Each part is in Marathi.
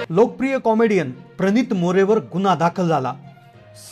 लोकप्रिय कॉमेडियन प्रणित मोरेवर गुन्हा दाखल झाला।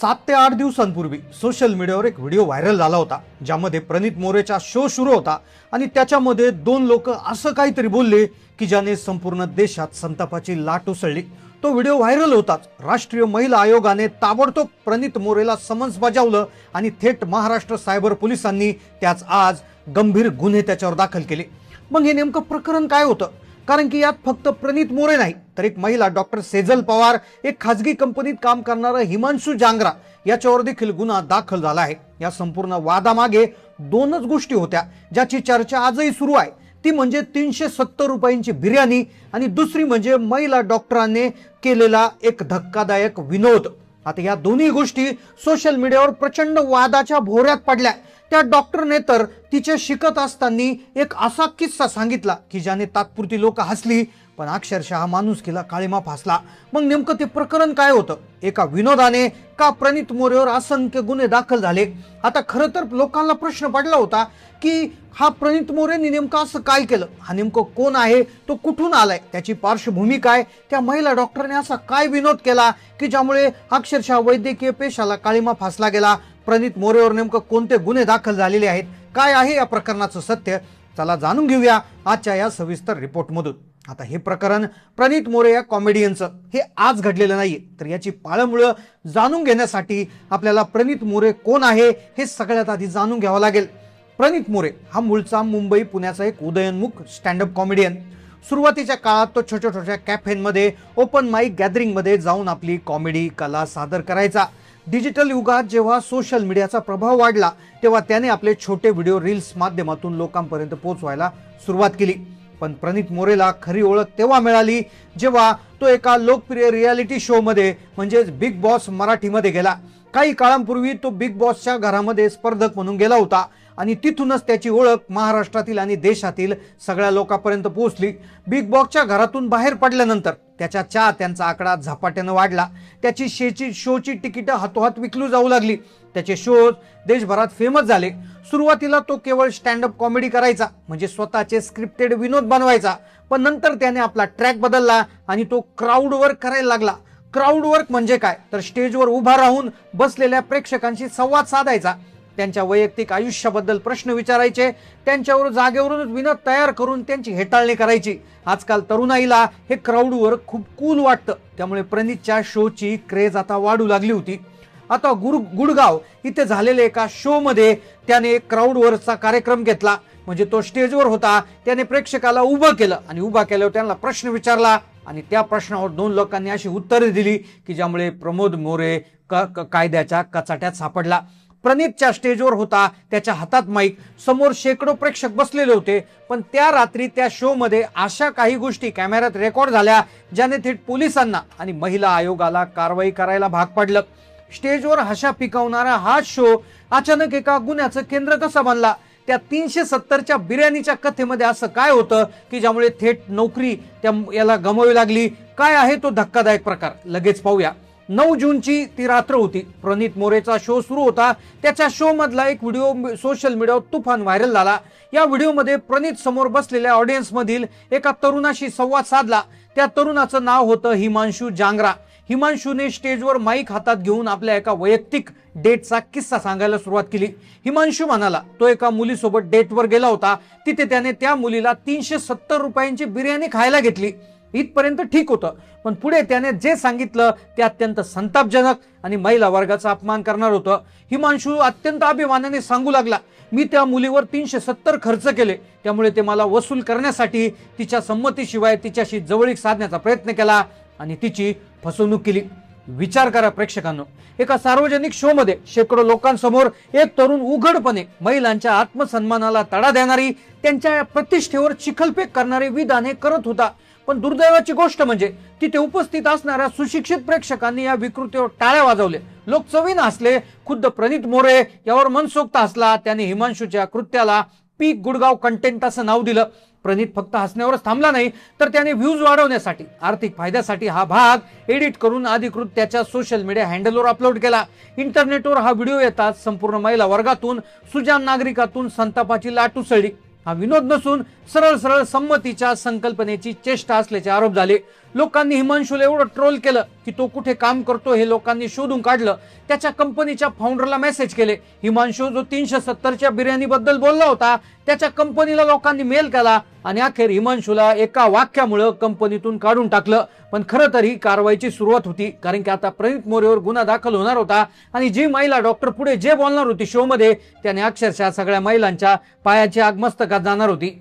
7 ते 8 दिवसांपूर्वी सोशल मीडियावर एक व्हिडिओ व्हायरल झाला होता, ज्यामध्ये प्रणित मोरेचा शो सुरू होता आणि त्याच्यामध्ये 2 लोक असं काहीतरी बोलले की ज्याने संपूर्ण देशात संतापाची लाट उसळली। तो व्हिडिओ व्हायरल होताच राष्ट्रीय महिला आयोगाने ताबडतोब प्रणित मोरेला समन्स बजावलं आणि थेट महाराष्ट्र सायबर पोलिसांनी त्याच आज गंभीर गुन्हे त्याच्यावर दाखल केले। मग हे नेमकं प्रकरण काय होतं? कारण की यात फक्त प्रणित मोरे नाही तर एक महिला डॉक्टर सेजल पवार, एक खाजगी कंपनीत काम करणारा हिमांशू जांगरा याच्यावर देखील गुन्हा दाखल झाला आहे। या संपूर्ण वादामागे 2च गोष्टी होत्या ज्याची चर्चा आजही सुरू आहे। ती म्हणजे 370 रुपयांची बिर्याणी आणि दुसरी म्हणजे महिला डॉक्टरांनी केलेला एक धक्कादायक विनोद। आता या दोन्ही गोष्टी सोशल मीडियावर प्रचंड वादाच्या भोवऱ्यात पडल्या। त्या डॉक्टरने तर तिचे शिकत असताना एक असा किस्सा सांगितला की ज्याने तात्पुरती लोक हसली, पण अक्षरशः माणुसकीला काळीमा फासला। मग नेमकं ते प्रकरण काय होतं? एका विनोदाने का प्रणित मोरेवर असंख्य गुन्हे दाखल झाले? आता खरं तर लोकांना प्रश्न पडला होता की हा प्रणित मोरेने नेमकं असं काय केलं? हा नेमकं कोण आहे? तो कुठून आलाय? त्याची पार्श्वभूमी काय? त्या महिला डॉक्टरने असा काय विनोद केला की ज्यामुळे अक्षरशः वैद्यकीय पेशाला काळीमा फासला गेला? प्रणित मोरेवर नेमकं कोणते गुन्हे दाखल झालेले आहेत? काय आहे या प्रकरणाचं सत्य? चला जाणून घेऊया आजच्या या सविस्तर रिपोर्टमधून। आता हे प्रकरण प्रणित मोरे या कॉमेडियनचं हे आज घडलेलं नाहीये, तर याची पाळंमुळं जाणून घेण्यासाठी आपल्याला प्रणित मोरे कोण आहे हे सगळ्यात आधी जाणून घ्यावं लागेल। प्रणित मोरे हा मूळचा मुंबई पुण्याचा एक उदयोन्मुख स्टँडअप कॉमेडियन। सुरुवातीच्या काळात तो छोट्या छोट्या कॅफेमध्ये ओपन माईक गॅदरिंगमध्ये जाऊन आपली कॉमेडी कला सादर करायचा। डिजिटल युगात जेव्हा सोशल मीडियाचा प्रभाव वाढला तेव्हा त्याने आपले छोटे व्हिडिओ रील्स माध्यमातून लोकांपर्यंत पोहोचवायला सुरुवात केली। पण प्रणित मोरेला खरी ओळख तेव्हा मिळाली जेव्हा तो एका लोकप्रिय रियालिटी शो मध्ये म्हणजेच बिग बॉस मराठीमध्ये गेला। काही काळापूर्वी तो बिग बॉसच्या घरामध्ये स्पर्धक म्हणून गेला होता आणि तिथूनच त्याची ओळख महाराष्ट्रातील आणि देशातील सगळ्या लोकांपर्यंत पोहोचली। बिग बॉसच्या घरातून बाहेर पडल्यानंतर त्याच्या चाहत्यांचा आकडा झपाट्याने वाढला। त्याची शोची तिकीट हातोहात विकली जाऊ लागली। त्याचे शोज देशभरात फेमस झाले। सुरुवातीला तो केवळ स्टँडअप कॉमेडी करायचा, म्हणजे स्वतःचे स्क्रिप्टेड विनोद बनवायचा, पण नंतर त्याने आपला ट्रॅक बदलला आणि तो क्राऊड वर्क करायला लागला। क्राऊड वर्क म्हणजे काय? तर स्टेजवर उभा राहून बसलेल्या प्रेक्षकांशी संवाद साधायचा, त्यांच्या वैयक्तिक आयुष्याबद्दल प्रश्न विचारायचे, त्यांच्यावर जागेवरूनच विनोद तयार करून त्यांची हेटाळणी करायची। आजकाल तरुणाईला हे क्राऊड वर्क खूप कूल वाटतं, त्यामुळे प्रणितच्या शोची क्रेज आता वाढू लागली होती। आता गुडगाव इथे झालेल्या एका शो मध्ये त्याने क्राऊड वर्कचा कार्यक्रम घेतला, म्हणजे तो स्टेजवर होता, त्याने प्रेक्षकाला उभं केलं आणि उभा केल्यावर त्यांना प्रश्न विचारला आणि त्या प्रश्नावर 2 लोकांनी अशी उत्तरे दिली की ज्यामुळे प्रमोद मोरे कायद्याच्या कचाट्यात सापडला। प्रणितच्या स्टेजवर होता, त्याच्या हातात माईक, समोर शेकडो प्रेक्षक बसलेले होते, पण त्या रात्री त्या शो मध्ये अशा काही गोष्टी कॅमेऱ्यात रेकॉर्ड झाल्या ज्याने थेट पोलिसांना आणि महिला आयोगाला कारवाई करायला भाग पाडलं। स्टेजवर हशा पिकवणारा हा शो अचानक एका गुन्ह्याचं केंद्र कसा बनला? त्या 370च्या बिर्याणीच्या कथेमध्ये असं काय होतं की ज्यामुळे थेट नोकरी याला गमवावी लागली? काय आहे तो धक्कादायक प्रकार? लगेच पाहूया। 9 जूनची ती रात्र होती। प्रणित मोरेचा शो सुरू होता। त्याच्या शो मधला एक व्हिडिओ सोशल मीडियावर तुफान व्हायरल झाला। या व्हिडिओमध्ये प्रणित समोर बसलेल्या ऑडियन्स मधील एका तरुणाशी संवाद साधला। त्या तरुणाचं नाव होतं हिमांशू जांगरा। हिमांशूने स्टेजवर माईक हातात घेऊन आपल्या एका वैयक्तिक डेटचा किस्सा सांगायला सुरुवात केली। हिमांशू म्हणाला तो एका मुलीसोबत डेटवर गेला होता, तिथे त्याने त्या मुलीला 370 रुपयांची बिर्याणी खायला घेतली। इथपर्यंत ठीक होतं, पण पुढे त्याने जे सांगितलं ते अत्यंत संतापजनक आणि महिला वर्गाचा अपमान करणार होतं। हिमांशू अत्यंत अभिमानाने सांगू लागला, मी त्या मुलीवर 370 खर्च केले, त्यामुळे ते मला वसूल करण्यासाठी तिच्या संमतीशिवाय तिच्याशी जवळीक साधण्याचा प्रयत्न केला आणि तिची फसवणूक केली। विचार करा प्रेक्षकांनो, एका सार्वजनिक शो मध्ये शेकडो लोकांसमोर एक तरुण उघडपणे महिलांच्या आत्मसन्मानाला तडा देणारी, त्यांच्या प्रतिष्ठेवर चिखलफेक करणारी विधाने करत होता। पण दुर्दैवाची गोष्ट म्हणजे तिथे उपस्थित असणाऱ्या सुशिक्षित प्रेक्षकांनी या विकृतीवर टाळ्या वाजवले। लोक चवीने हसले। खुद्द प्रणित मोरे यावर मनसोक्त हसला। त्याने हिमांशूच्या कृत्याला पीक गुडगाव कंटेंट असं नाव दिलं। प्रणित फक्त हसण्यावरच थांबला नाही, तर त्याने व्ह्यूज वाढवण्यासाठी, आर्थिक फायद्यासाठी हा भाग एडिट करून अधिकृत त्याच्या सोशल मीडिया हँडलवर अपलोड केला। इंटरनेटवर हा व्हिडिओ येताच संपूर्ण महिला वर्गातून, सुजाण नागरिकातून संतापाची लाट उसळली। हा विनोद नसून सरळ सरळ संमतीच्या संकल्पनेची चेष्टा असल्याचे आरोप झाले. लोकांनी हिमांशूला एवढं ट्रोल केलं की तो कुठे काम करतो हे लोकांनी शोधून काढलं. त्याच्या कंपनीच्या फाउंडरला मेसेज केले. हिमांशू जो 370च्या बिर्याणी बद्दल बोलला होता त्याच्या कंपनीला लोकांनी मेल केला आणि अखेर हिमांशूला एका वाक्यामुळे कंपनीतून काढून टाकलं. पण खरं तर ही कारवाईची सुरुवात होती, कारण की आता प्रणित मोरेवर गुन्हा दाखल होणार होता आणि जी महिला डॉक्टर पुढे जे बोलणार होती शो मध्ये त्याने अक्षरशः सगळ्या महिलांच्या पायाची आग मस्तकात जाणार होती.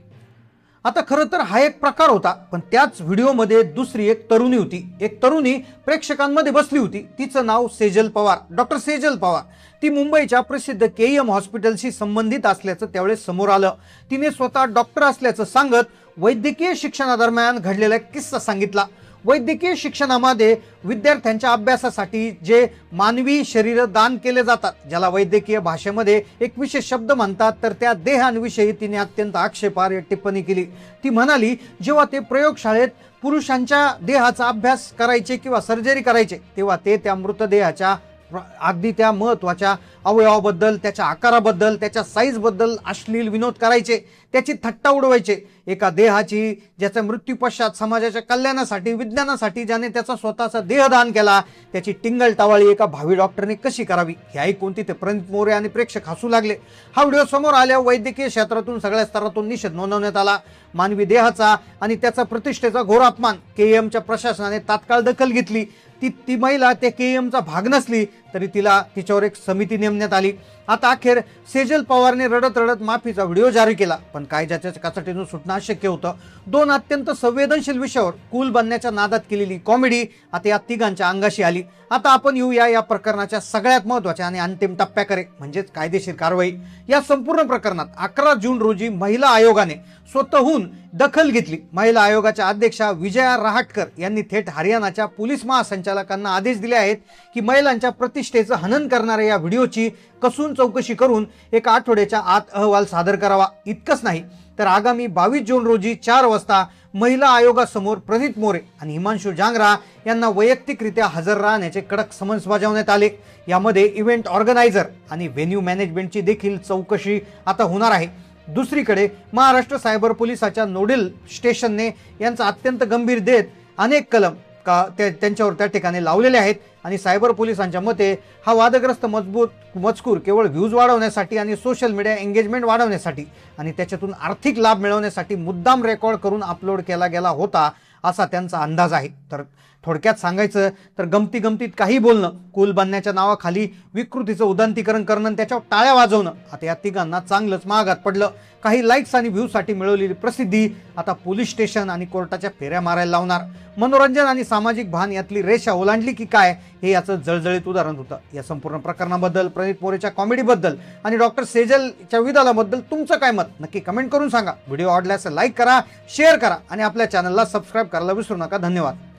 आता खरं तर हा एक प्रकार होता, पण त्याच व्हिडिओमध्ये दुसरी एक तरुणी होती. एक तरुणी प्रेक्षकांमध्ये बसली होती. तिचं नाव सेजल पवार, डॉक्टर सेजल पवार. ती मुंबईच्या प्रसिद्ध केईएम हॉस्पिटलशी संबंधित असल्याचं त्यावेळेस समोर आलं. तिने स्वतः डॉक्टर असल्याचं सांगत वैद्यकीय शिक्षणादरम्यान घडलेला एक किस्सा सांगितला. वैद्यकीय शिक्षणामध्ये विद्यार्थ्यांच्या अभ्यासासाठी जे मानवी शरीर दान केले जातात, ज्याला वैद्यकीय भाषेमध्ये एक विशेष शब्द म्हणतात, तर त्या देहांविषयी तिने अत्यंत आक्षेपार्ह टिप्पणी केली. ती म्हणाली, जेव्हा ते प्रयोगशाळेत पुरुषांच्या देहाचा अभ्यास करायचे किंवा सर्जरी करायचे तेव्हा ते त्या मृतदेहाच्या अगदी त्या महत्वाच्या अवयवाबद्दल, त्याच्या आकाराबद्दल, त्याच्या साईजबद्दल अश्लील विनोद करायचे, त्याची थट्टा उडवायचे. एका देहाची ज्याच्या मृत्यू पश्चात समाजाच्या कल्याणासाठी, विज्ञानासाठी ज्याने त्याचा स्वतःचा देहदान केला, त्याची टिंगल टावाळी एका भावी डॉक्टरने कशी करावी हे ऐकून तिथे प्रणित मोरे आणि प्रेक्षक हसू लागले. हा व्हिडिओ समोर आल्यावर वैद्यकीय क्षेत्रातून सगळ्या स्तरातून निषेध नोंदवण्यात आला. मानवी देहाचा आणि त्याचा प्रतिष्ठेचा घोर अपमान. केईएमच्या प्रशासनाने तात्काळ दखल घेतली. ती महिला त्या केईएमचा भाग नसली तरी तिच्यावर एक समिती नेमण्यात आली. आता अखेर सेजल पवारने रडत रडत माफीचा व्हिडिओ जारी केला, पण कायद्याच्या कचाटीतून सुटणं अशक्य होतं. दोन अत्यंत संवेदनशील विषयावर कूल बनण्याच्या नादात केलेली कॉमेडी आता या तिघांच्या अंगाशी आली. आता आपण येऊया या प्रकरणाच्या सगळ्यात महत्त्वाच्या आणि अंतिम टप्प्याकडे, म्हणजेच कायदेशीर कारवाई. या संपूर्ण प्रकरणात 11 जून रोजी महिला आयोगाने स्वतःहून दखल घेतली. महिला आयोगाच्या अध्यक्षा विजया रहाटकर यांनी थेट हरियाणाच्या पोलीस महासंचालकांना आदेश दिले आहेत की महिलांच्या प्रतिष्ठेचं हनन करणाऱ्या या व्हिडिओची कसून चौकशी करून एका आठवड्याच्या आत अहवाल सादर करावा. इतकंच नाही तर आगामी 22 जून रोजी 4 वाजता महिला आयोगासमोर प्रणित मोरे आणि हिमांशू जांगरा यांना वैयक्तिकरित्या हजर राहण्याचे कडक समन्स बजावण्यात आले. यामध्ये इव्हेंट ऑर्गनायझर आणि व्हेन्यू मॅनेजमेंटची देखील चौकशी आता होणार आहे. दुसरीकडे महाराष्ट्र सायबर पोलिसाच्या नोडल स्टेशनने यांचा अत्यंत गंभीर देत अनेक कलम त्यांच्यावर त्या ठिकाणी लावलेले आहेत आणि सायबर पोलिसांच्या मते हा वादग्रस्त मजकूर केवळ व्ह्यूज वाढवण्यासाठी आणि सोशल मीडिया एंगेजमेंट वाढवण्यासाठी आणि त्याच्यातून आर्थिक लाभ मिळवण्यासाठी मुद्दाम रेकॉर्ड करून अपलोड केला गेला होता असा त्यांचा अंदाज आहे. तर थोडक्यात सांगायचं तर गमतीत काही बोलणं, कूल बनण्याच्या नावाखाली विकृतीचं उदांतीकरण करणं आणि त्याच्यावर टाळ्या वाजवणं आता या तिघांना चांगलंच महागात पडलं. काही लाईक्स आणि व्ह्यूजसाठी मिळवलेली प्रसिद्धी आता पोलीस स्टेशन आणि कोर्टाच्या फेऱ्या मारायला लावणार. मनोरंजन आणि सामाजिक भान यातली रेषा ओलांडली की काय हे याचं जळजळीत उदाहरण होतं. या संपूर्ण प्रकरणाबद्दल, प्रणित मोरेच्या कॉमेडीबद्दल आणि डॉक्टर सेजलच्या विधानाबद्दल तुमचं काय मत नक्की कमेंट करून सांगा. व्हिडिओ आवडल्यास लाईक करा, शेअर करा आणि आपल्या चॅनलला सबस्क्राईब करायला विसरू नका. धन्यवाद.